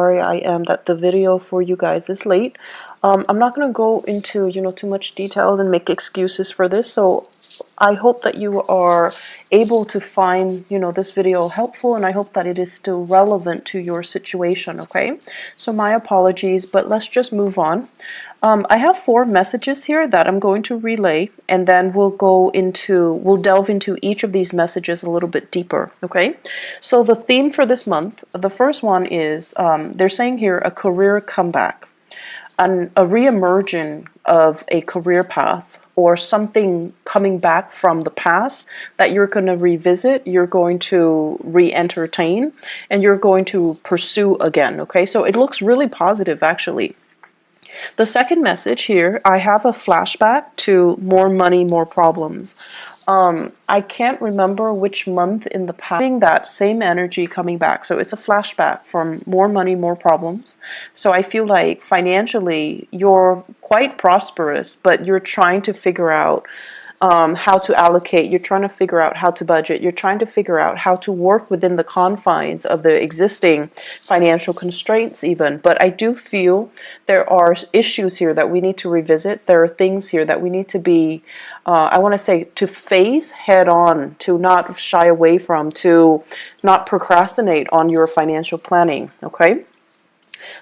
Sorry I am that the video for you guys is late. I'm not going to go into too much details and make excuses for this, so I hope that you are able to find this video helpful, and I hope that it is still relevant to your situation. Okay, so my apologies, but let's just move on. I have 4 messages here that I'm going to relay, and then we'll delve into each of these messages a little bit deeper. Okay, so the theme for this month, the first one is they're saying here a career comeback, a re-emerging of a career path, or something coming back from the past that you're going to revisit, you're going to re-entertain, and you're going to pursue again. Okay, so it looks really positive actually. The second message here, I have a flashback to more money, more problems. I can't remember which month in the past, having that same energy coming back. So it's a flashback from more money, more problems. So I feel like financially you're quite prosperous, but you're trying to figure out how to allocate, you're trying to figure out how to budget, you're trying to figure out how to work within the confines of the existing financial constraints even. But I do feel there are issues here that we need to revisit. There are things here that we need to be, I want to say, to face head on, to not shy away from, to not procrastinate on your financial planning. Okay.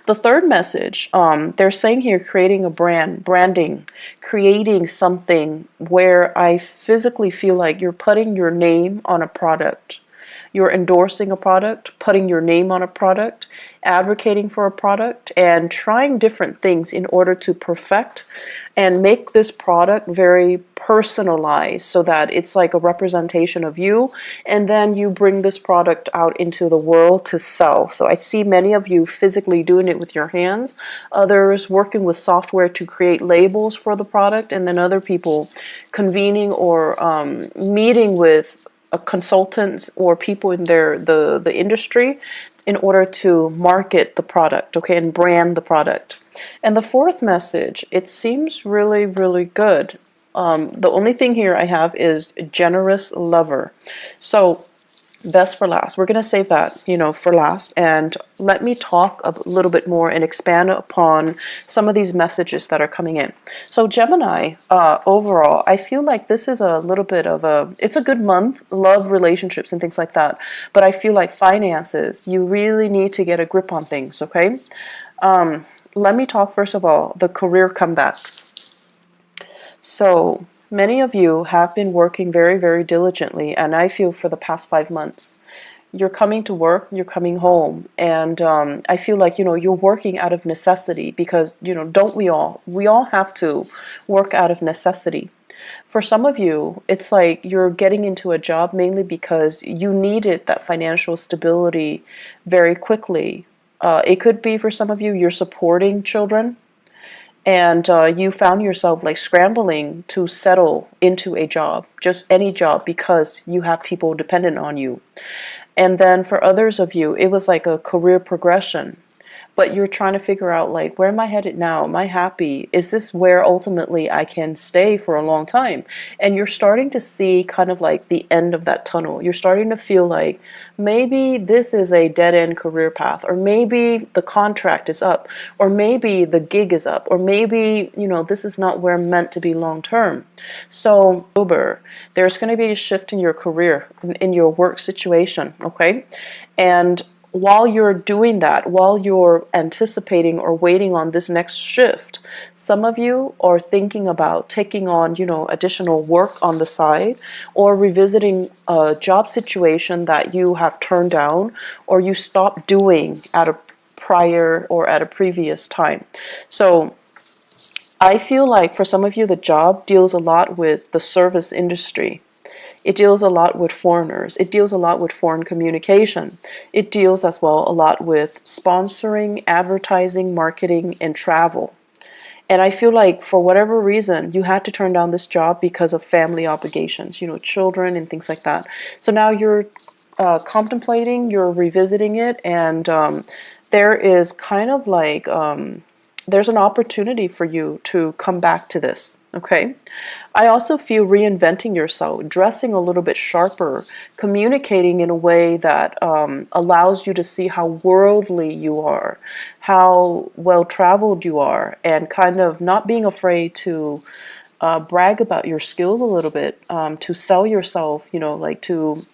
The third message, they're saying here, creating a branding, creating something where I physically feel like you're putting your name on a product. You're endorsing a product, putting your name on a product, advocating for a product, and trying different things in order to perfect and make this product very personalized, so that it's like a representation of you, and then you bring this product out into the world to sell. So I see many of you physically doing it with your hands, others working with software to create labels for the product, and then other people convening or meeting with consultants or people in the industry in order to market the product, okay, and brand the product. And the fourth message, it seems really, really good. The only thing here I have is generous lover. So best for last. We're going to save that, for last. And let me talk a little bit more and expand upon some of these messages that are coming in. So Gemini, overall, I feel like this is a little bit of it's a good month, love, relationships, and things like that. But I feel like finances, you really need to get a grip on things, okay? Let me talk first of all, the career comeback. So many of you have been working very, very diligently, and I feel for the past 5 months. You're coming to work, you're coming home, and I feel like, you're working out of necessity because, don't we all? We all have to work out of necessity. For some of you, it's like you're getting into a job mainly because you needed that financial stability very quickly. It could be for some of you, you're supporting children, and you found yourself like scrambling to settle into a job, just any job, because you have people dependent on you. And then for others of you, it was like a career progression. But you're trying to figure out, like, where am I headed now? Am I happy? Is this where ultimately I can stay for a long time? And you're starting to see kind of like the end of that tunnel. You're starting to feel like maybe this is a dead-end career path, or maybe the contract is up, or maybe the gig is up, or maybe, this is not where I'm meant to be long term. So, there's going to be a shift in your career, in your work situation, okay? And while you're doing that, while you're anticipating or waiting on this next shift, some of you are thinking about taking on, additional work on the side, or revisiting a job situation that you have turned down or you stopped doing at a prior or at a previous time. So I feel like for some of you, the job deals a lot with the service industry. It deals a lot with foreigners. It deals a lot with foreign communication. It deals as well a lot with sponsoring, advertising, marketing, and travel. And I feel like for whatever reason, you had to turn down this job because of family obligations, children and things like that. So now you're contemplating, you're revisiting it, and there is kind of like, there's an opportunity for you to come back to this. Okay. I also feel reinventing yourself, dressing a little bit sharper, communicating in a way that allows you to see how worldly you are, how well traveled you are, and kind of not being afraid to brag about your skills a little bit, to sell yourself, like to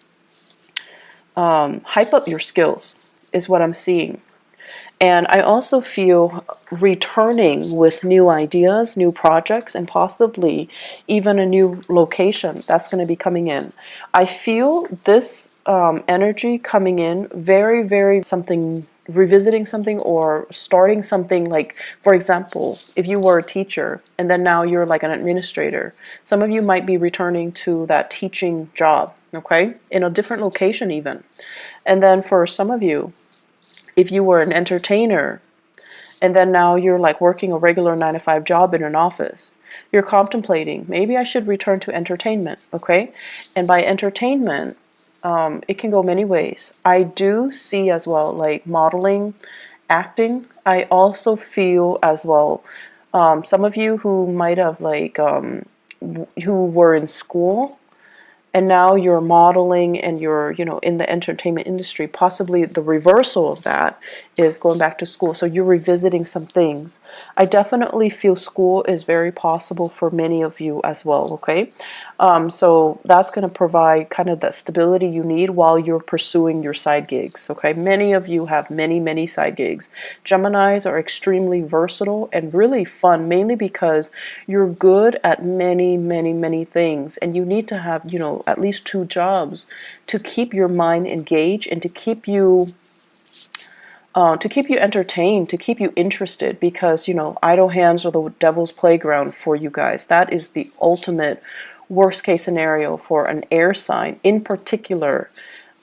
hype up your skills is what I'm seeing. And I also feel returning with new ideas, new projects, and possibly even a new location that's going to be coming in. I feel this energy coming in very, very something, revisiting something or starting something. Like, for example, if you were a teacher and then now you're like an administrator, some of you might be returning to that teaching job, okay, in a different location even. And then for some of you, if you were an entertainer and then now you're like working a regular 9 to 5 job in an office, you're contemplating, maybe I should return to entertainment, okay? And by entertainment, it can go many ways. I do see as well, like modeling, acting. I also feel as well, some of you who might have like, who were in school and now you're modeling and you're in the entertainment industry. Possibly the reversal of that is going back to school, so you're revisiting some things. I definitely feel school is very possible for many of you as well, okay? So that's going to provide kind of that stability you need while you're pursuing your side gigs, okay? Many of you have many side gigs. Geminis are extremely versatile and really fun, mainly because you're good at many things, and you need to have at least 2 jobs to keep your mind engaged and to keep you entertained, to keep you interested, because idle hands are the devil's playground for you guys. That is the ultimate worst case scenario for an air sign, in particular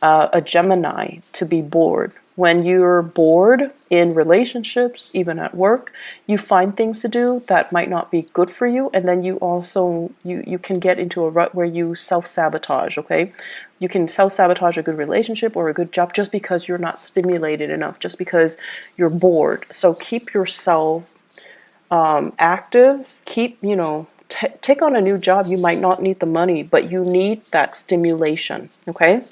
a Gemini, to be bored. When you're bored in relationships, even at work, you find things to do that might not be good for you, and then you also you can get into a rut where you self-sabotage, okay? You can self-sabotage a good relationship or a good job just because you're not stimulated enough, just because you're bored. So keep yourself active. Keep, take on a new job. You might not need the money, but you need that stimulation, okay?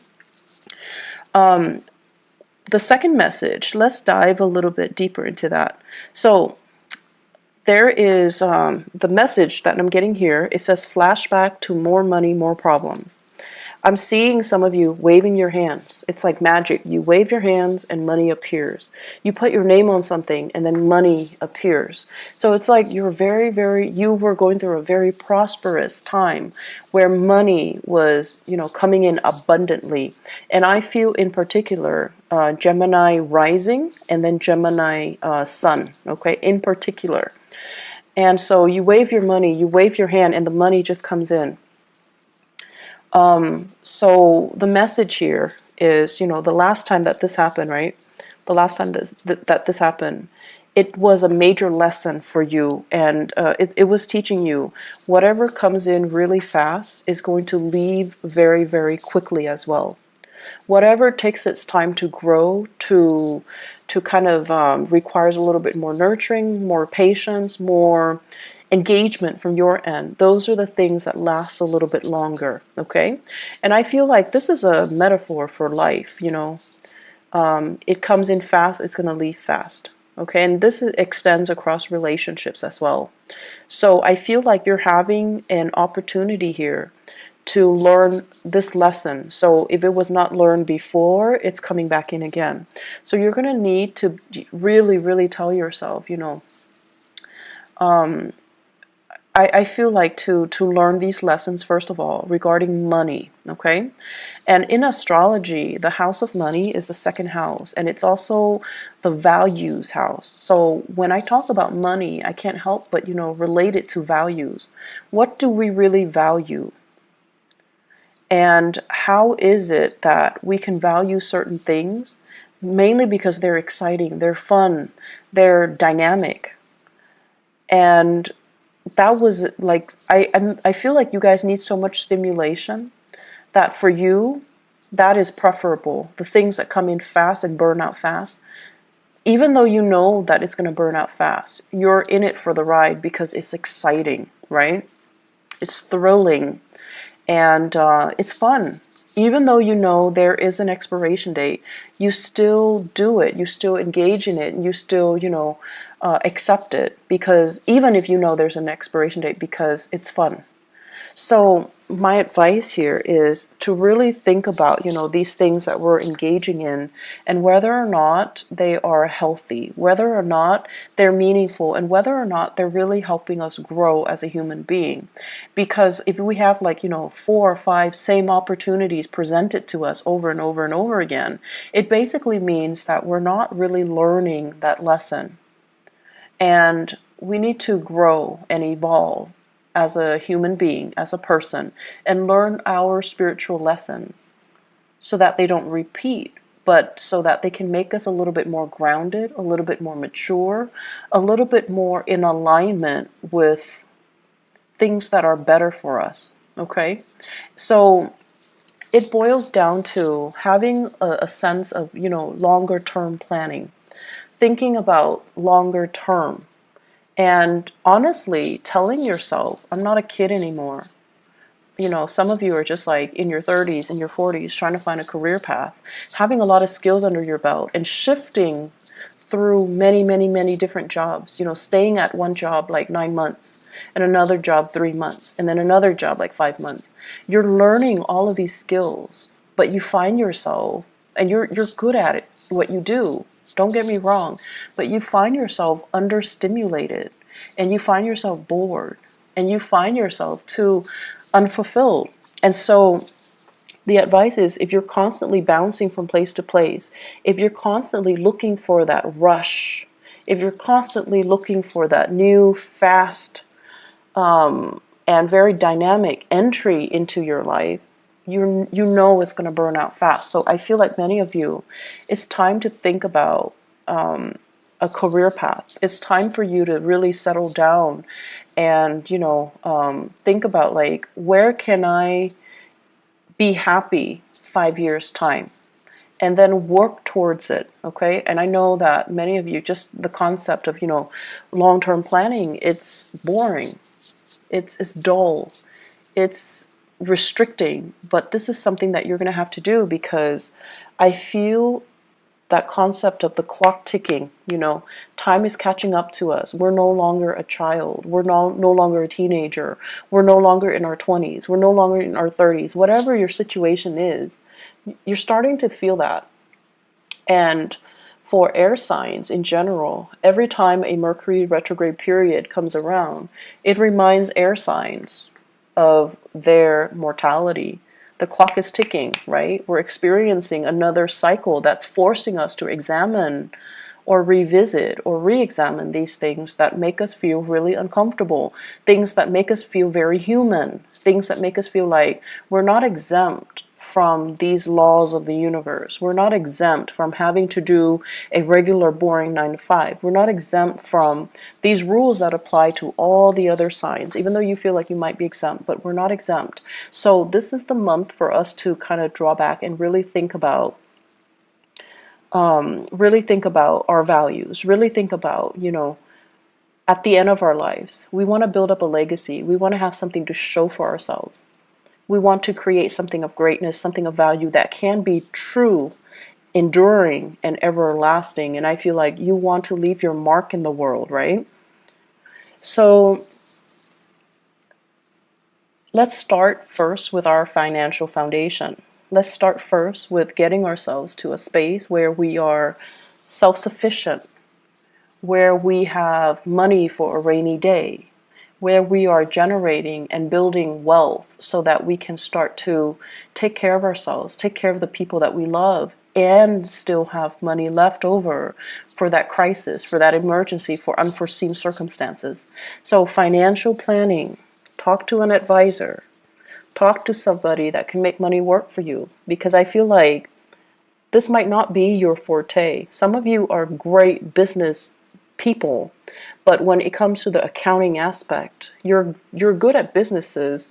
The second message, let's dive a little bit deeper into that. So there is the message that I'm getting here. It says flashback to more money, more problems. I'm seeing some of you waving your hands. It's like magic. You wave your hands and money appears. You put your name on something and then money appears. So it's like you're you were going through a very prosperous time where money was, coming in abundantly. And I feel in particular, Gemini rising and then Gemini sun, okay, in particular. And so you wave your money, you wave your hand, and the money just comes in. So the message here is, the last time that this happened, right? The last time that this happened, it was a major lesson for you, and it was teaching you whatever comes in really fast is going to leave very quickly as well. Whatever takes its time to grow, to kind of requires a little bit more nurturing, more patience, more engagement from your end. Those are the things that last a little bit longer, okay? And I feel like this is a metaphor for life, it comes in fast, it's going to leave fast, okay? And this extends across relationships as well. So I feel like you're having an opportunity here to learn this lesson. So if it was not learned before, it's coming back in again. So you're going to need to really tell yourself, I feel like to learn these lessons, first of all, regarding money, okay? And in astrology, the house of money is the second house, and it's also the values house. So when I talk about money, I can't help but, relate it to values. What do we really value? And how is it that we can value certain things? Mainly because they're exciting, they're fun, they're dynamic. And that was like, I feel like you guys need so much stimulation that for you, that is preferable. The things that come in fast and burn out fast, even though you know that it's going to burn out fast, you're in it for the ride because it's exciting, right? It's thrilling, and it's fun. Even though you know there is an expiration date, you still do it. You still engage in it, and you still, accept it, because even if you know there's an expiration date, because it's fun. So my advice here is to really think about, these things that we're engaging in, and whether or not they are healthy, whether or not they're meaningful, and whether or not they're really helping us grow as a human being. Because if we have, like, 4 or 5 same opportunities presented to us over and over and over again, it basically means that we're not really learning that lesson. And we need to grow and evolve as a human being, as a person, and learn our spiritual lessons so that they don't repeat, but so that they can make us a little bit more grounded, a little bit more mature, a little bit more in alignment with things that are better for us. Okay? So it boils down to having a sense of, longer term planning, thinking about longer term. And honestly, telling yourself, I'm not a kid anymore. Some of you are just like in your 30s and your 40s trying to find a career path, having a lot of skills under your belt, and shifting through many, many, many different jobs. Staying at one job like 9 months, and another job 3 months, and then another job like 5 months. You're learning all of these skills, but you find yourself, and you're good at it, what you do. Don't get me wrong, but you find yourself understimulated, and you find yourself bored, and you find yourself too unfulfilled. And so the advice is, if you're constantly bouncing from place to place, if you're constantly looking for that rush, if you're constantly looking for that new, fast, and very dynamic entry into your life, you know it's going to burn out fast. So I feel like many of you, it's time to think about a career path. It's time for you to really settle down and, think about, like, where can I be happy 5 years time, and then work towards it. Okay? And I know that many of you, just the concept of, long-term planning, it's boring. It's dull. It's restricting, but this is something that you're going to have to do, because I feel that concept of the clock ticking, time is catching up to us. We're no longer a child. We're no longer a teenager. We're no longer in our 20s. We're no longer in our 30s. Whatever your situation is, you're starting to feel that. And for air signs in general, every time a Mercury retrograde period comes around, it reminds air signs of their mortality. The clock is ticking, right? We're experiencing another cycle that's forcing us to examine or revisit or re-examine these things that make us feel really uncomfortable, things that make us feel very human, things that make us feel like we're not exempt from these laws of the universe. We're not exempt from having to do a regular boring 9 to 5. We're not exempt from these rules that apply to all the other signs, even though you feel like you might be exempt, but we're not exempt. So this is the month for us to kind of draw back and really think about our values, really think about, at the end of our lives, we want to build up a legacy. We want to have something to show for ourselves. We want to create something of greatness, something of value that can be true, enduring, and everlasting. And I feel like you want to leave your mark in the world, right? So let's start first with our financial foundation. Let's start first with getting ourselves to a space where we are self-sufficient, where we have money for a rainy day, where we are generating and building wealth so that we can start to take care of ourselves, take care of the people that we love, and still have money left over for that crisis, for that emergency, for unforeseen circumstances. So financial planning, talk to an advisor, talk to somebody that can make money work for you, because I feel like this might not be your forte. Some of you are great business people, but when it comes to the accounting aspect, you're good at businesses,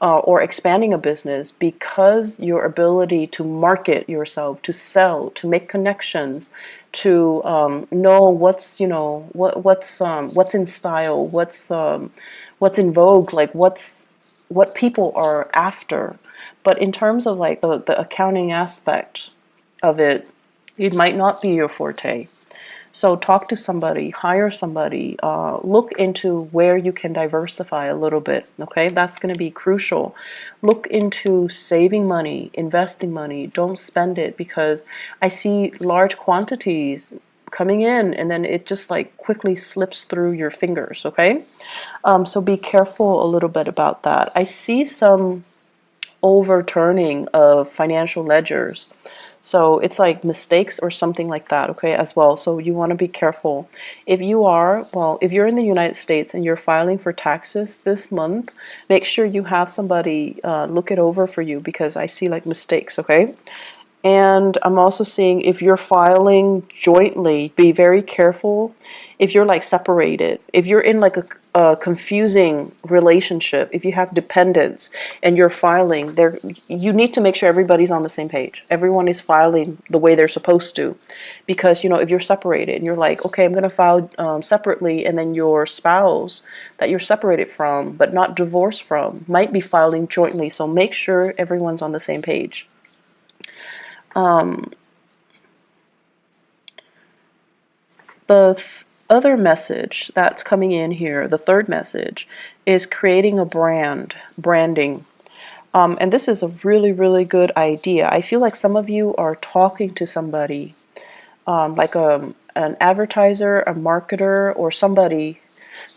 or expanding a business, because your ability to market yourself, to sell, to make connections, to know what's, what's in style, what's in vogue, like what people are after. But in terms of like the accounting aspect of it, it might not be your forte. So talk to somebody, hire somebody, look into where you can diversify a little bit, okay? That's going to be crucial. Look into saving money, investing money. Don't spend it, because I see large quantities coming in and then it just like quickly slips through your fingers, okay? So be careful a little bit about that. I see some overturning of financial ledgers. So it's like mistakes or something like that, okay, as well. So you want to be careful. If you're in the United States and you're filing for taxes this month, make sure you have somebody look it over for you, because I see like mistakes, okay? And I'm also seeing, if you're filing jointly, be very careful if you're like separated. If you're in like a confusing relationship, if you have dependents and you're filing there, you need to make sure everybody's on the same page. Everyone is filing the way they're supposed to. Because, if you're separated and you're like, okay, I'm going to file separately, and then your spouse that you're separated from but not divorced from might be filing jointly. So make sure everyone's on the same page. The other message that's coming in here, the third message, is creating a branding. And this is a really, really good idea. I feel like some of you are talking to somebody, like an advertiser, a marketer, or somebody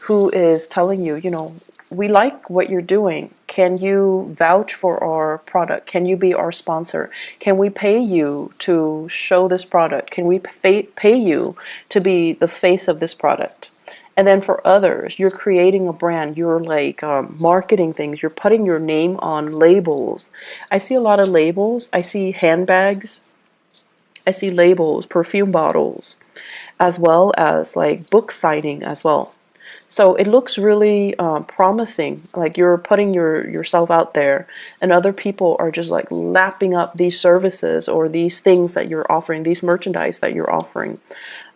who is telling you, we like what you're doing. Can you vouch for our product? Can you be our sponsor? Can we pay you to show this product? Can we pay you to be the face of this product? And then for others, you're creating a brand. You're like marketing things. You're putting your name on labels. I see a lot of labels. I see handbags. I see labels, perfume bottles, as well as like book signing as well. So it looks really promising, like you're putting yourself out there, and other people are just like lapping up these services or these things that you're offering, these merchandise that you're offering.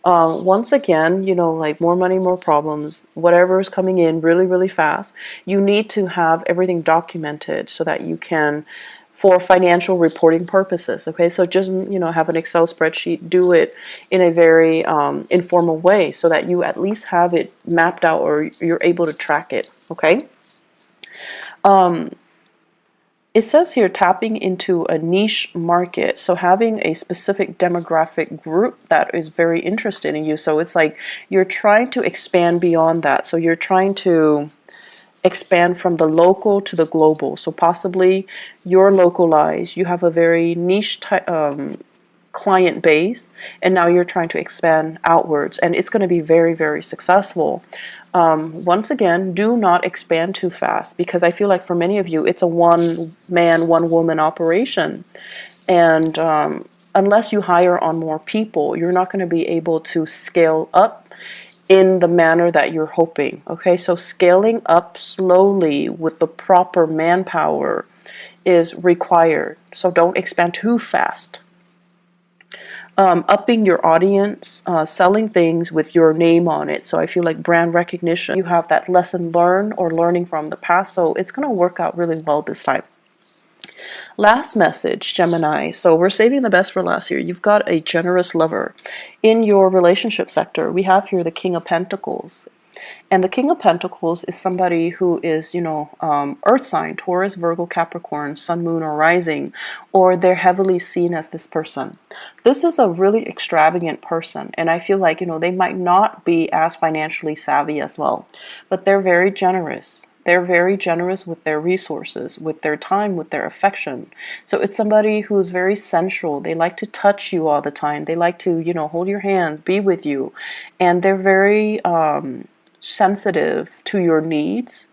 Once again, like more money, more problems, whatever is coming in really, really fast, you need to have everything documented so that you can, for financial reporting purposes, okay? So just, have an Excel spreadsheet, do it in a very informal way so that you at least have it mapped out, or you're able to track it, okay? It says here, tapping into a niche market. So having a specific demographic group that is very interested in you. So it's like you're trying to expand beyond that. So you're trying to expand from the local to the global. So possibly you're localized, you have a very niche client base, and now you're trying to expand outwards, and it's going to be very, very successful. Once again, do not expand too fast, because I feel like for many of you, it's a one man, one woman operation. And unless you hire on more people, you're not going to be able to scale up in the manner that you're hoping. Okay, so scaling up slowly with the proper manpower is required. So don't expand too fast. Upping your audience, selling things with your name on it. So I feel like brand recognition, you have that lesson learned or learning from the past. So it's going to work out really well this time. Last message, Gemini. So we're saving the best for last here. You've got a generous lover. In your relationship sector, we have here the King of Pentacles. And the King of Pentacles is somebody who is, earth sign, Taurus, Virgo, Capricorn, Sun, Moon, or Rising, or they're heavily seen as this person. This is a really extravagant person, and I feel like, they might not be as financially savvy as well, but they're very generous. They're very generous with their resources, with their time, with their affection. So it's somebody who's very sensual. They like to touch you all the time. They like to, hold your hands, be with you. And they're very sensitive to your needs.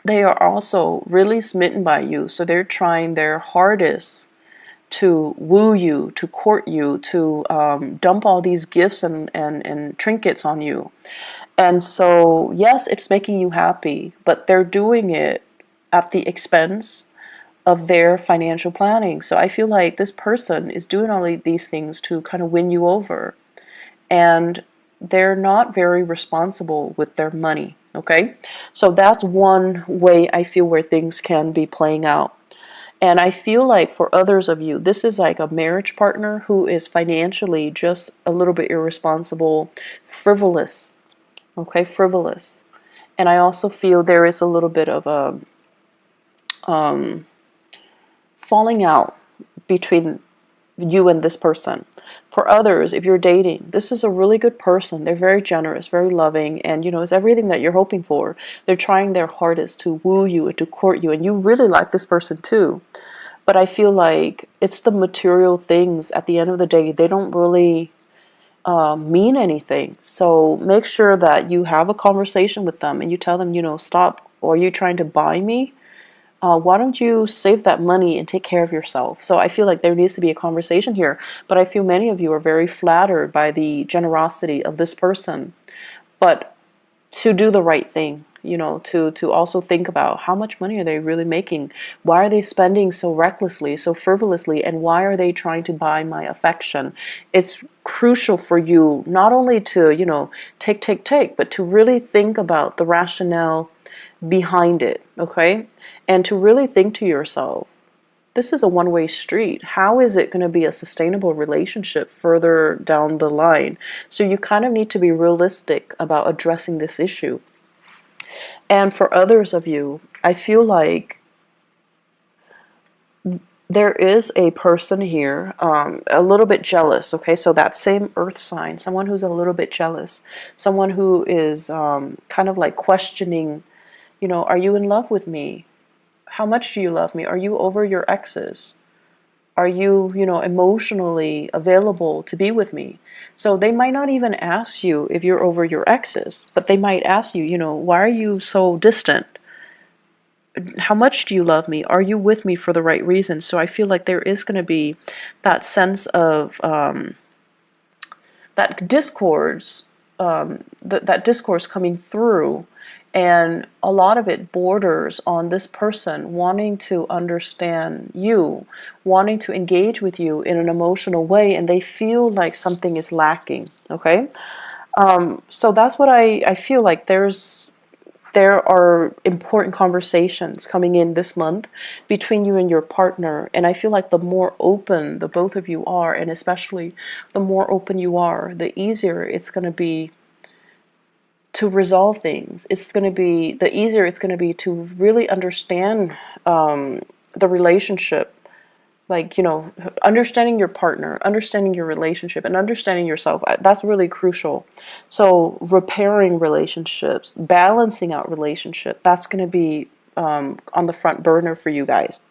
They are also really smitten by you. So they're trying their hardest to woo you, to court you, to dump all these gifts and trinkets on you. And so, yes, it's making you happy, but they're doing it at the expense of their financial planning. So I feel like this person is doing all of these things to kind of win you over, and they're not very responsible with their money. Okay, so that's one way I feel where things can be playing out. And I feel like for others of you, this is like a marriage partner who is financially just a little bit irresponsible, frivolous. Okay, frivolous. And I also feel there is a little bit of a falling out between you and this person. For others, if you're dating, this is a really good person. They're very generous, very loving, and it's everything that you're hoping for. They're trying their hardest to woo you and to court you, and you really like this person too. But I feel like it's the material things at the end of the day, they don't really mean anything. So make sure that you have a conversation with them and you tell them, stop, or are you trying to buy me? Why don't you save that money and take care of yourself? So I feel like there needs to be a conversation here, but I feel many of you are very flattered by the generosity of this person. But to do the right thing, to also think about how much money are they really making? Why are they spending so recklessly, so frivolously, and why are they trying to buy my affection? It's crucial for you not only to, take, but to really think about the rationale behind it, okay? And to really think to yourself, this is a one-way street. How is it going to be a sustainable relationship further down the line? So you kind of need to be realistic about addressing this issue. And for others of you, I feel like there is a person here, a little bit jealous, okay? So that same earth sign, someone who's a little bit jealous, someone who is kind of like questioning, are you in love with me? How much do you love me? Are you over your exes? Are you, emotionally available to be with me? So they might not even ask you if you're over your exes, but they might ask you, why are you so distant? How much do you love me? Are you with me for the right reasons? So I feel like there is going to be that sense of that discourse, that discourse coming through, and a lot of it borders on this person wanting to understand you, wanting to engage with you in an emotional way, and they feel like something is lacking. Okay, so that's what I feel like. There are important conversations coming in this month between you and your partner. And I feel like the more open the both of you are, and especially the more open you are, the easier it's going to be to resolve things. The easier it's going to be to really understand the relationship. Like, understanding your partner, understanding your relationship, and understanding yourself, that's really crucial. So repairing relationships, balancing out relationship, that's going to be on the front burner for you guys.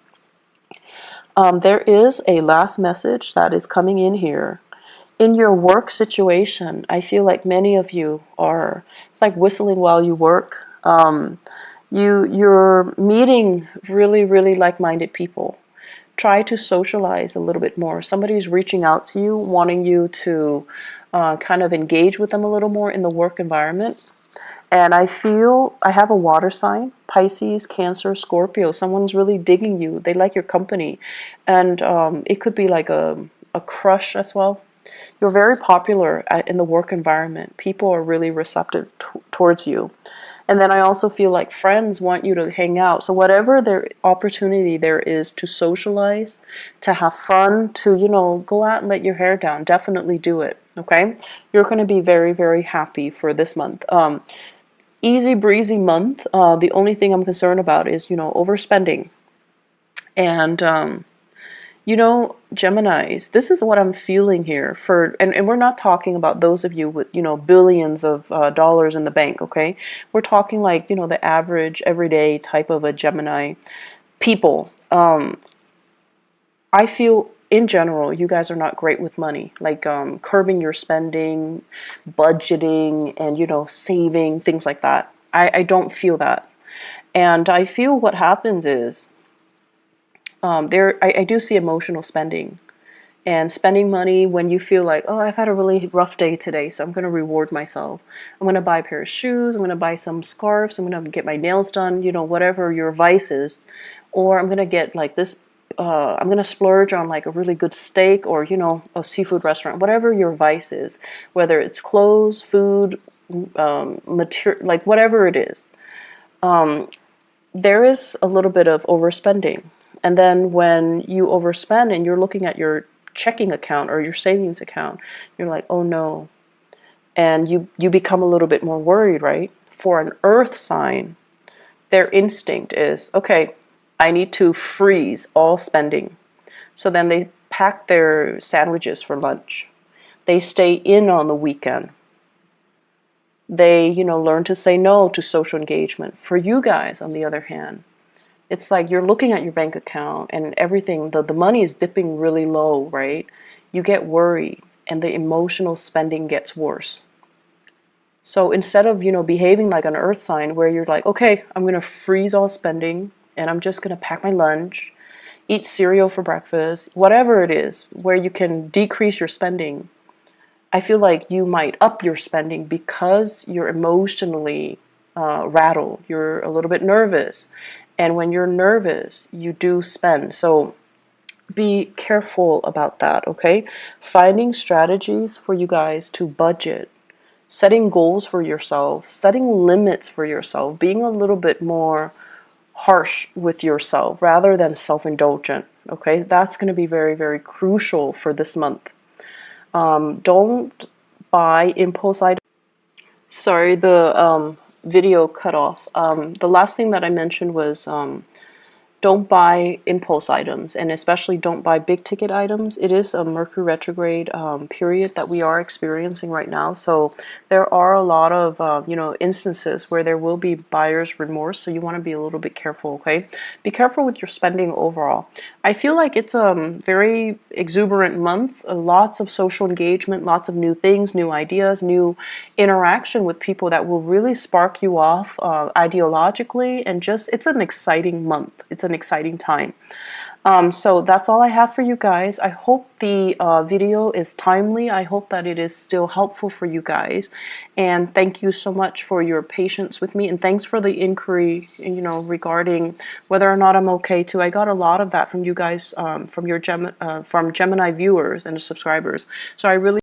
There is a last message that is coming in here. In your work situation, I feel like many of you are, it's like whistling while you work. You're meeting really, really like-minded people. Try to socialize a little bit more. Somebody's reaching out to you, wanting you to kind of engage with them a little more in the work environment. And I feel I have a water sign, Pisces, Cancer, Scorpio. Someone's really digging you. They like your company. And it could be like a crush as well. You're very popular in the work environment. People are really receptive towards you. And then I also feel like friends want you to hang out. So whatever their opportunity there is to socialize, to have fun, to, go out and let your hair down, definitely do it, okay? You're going to be very, very happy for this month. Easy breezy month. The only thing I'm concerned about is, overspending. And, Geminis, this is what I'm feeling here and we're not talking about those of you with, billions of dollars in the bank, okay? We're talking like, the average, everyday type of a Gemini people. I feel in general, you guys are not great with money, like curbing your spending, budgeting, and, saving, things like that. I don't feel that. And I feel what happens is, I do see emotional spending. and spending money when you feel like, oh, I've had a really rough day today, so I'm going to reward myself. I'm going to buy a pair of shoes, I'm going to buy some scarves, I'm going to get my nails done, you know, whatever your vice is. Or I'm going to get like this, I'm going to splurge on like a really good steak, or, you know, a seafood restaurant, whatever your vice is, whether it's clothes, food, material, like whatever it is. There is a little bit of overspending. And then when you overspend and you're looking at your checking account or your savings account, you're like, oh no. And you become a little bit more worried, right? For an earth sign, their instinct is, okay, I need to freeze all spending. So then they pack their sandwiches for lunch. They stay in on the weekend. They, you know, learn to say no to social engagement. For you guys, on the other hand, it's like you're looking at your bank account and everything, the money is dipping really low, right? You get worried and the emotional spending gets worse. So instead of, you know, behaving like an earth sign where you're like, okay, I'm going to freeze all spending and I'm just going to pack my lunch, eat cereal for breakfast, whatever it is, where you can decrease your spending, I feel like you might up your spending because you're emotionally rattled. You're a little bit nervous. And when you're nervous, you do spend. So be careful about that, okay? Finding strategies for you guys to budget, setting goals for yourself, setting limits for yourself, being a little bit more harsh with yourself rather than self-indulgent, okay? That's going to be very, very crucial for this month. Don't buy impulse items. Sorry, the video cut off. The last thing that I mentioned was don't buy impulse items, and especially don't buy big ticket items. It is a Mercury retrograde period that we are experiencing right now, so there are a lot of you know, instances where there will be buyer's remorse, so you want to be a little bit careful, okay? Be careful with your spending overall. I feel like it's a very exuberant month, lots of social engagement, lots of new things, new ideas, new interaction with people that will really spark you off ideologically, and just, it's an exciting month. It's an exciting time. So that's all I have for you guys. I hope the video is timely. I hope that it is still helpful for you guys. And thank you so much for your patience with me. And thanks for the inquiry, you know, regarding whether or not I'm okay too. I got a lot of that from you guys, from Gemini viewers and subscribers. So I really